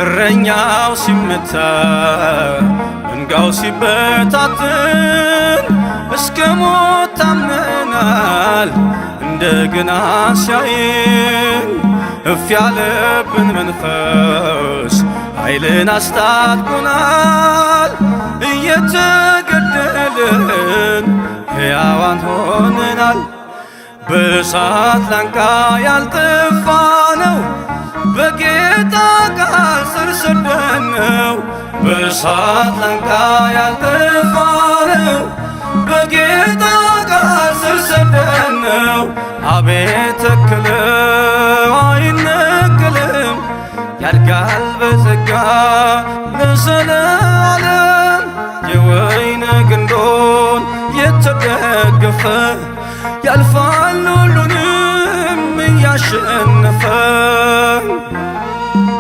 እረኛው ሲመታ መንጋው ሲበታትን እስከ ሞት ታምነናል እንደገና ሲያየን እፍ ያለብን መንፈስ ኃይልን አስታጥቆናል እየተገደልን ሕያዋን ሆነናል በእሳት ላንቃ ያልጠፋ ነው በጌታ ቃል ስር ሰደድነው በእሳት ላንቃ ያልጠፋ ነው በጌታ ቃል ስር ሰደድነው አቤት ተክለው አይነቀልም ያድጋል በጸጋ ለዘለዓለም የወይን ግንዶን የተደገፈ ያልፋል ሁሉንም እያሸነፈ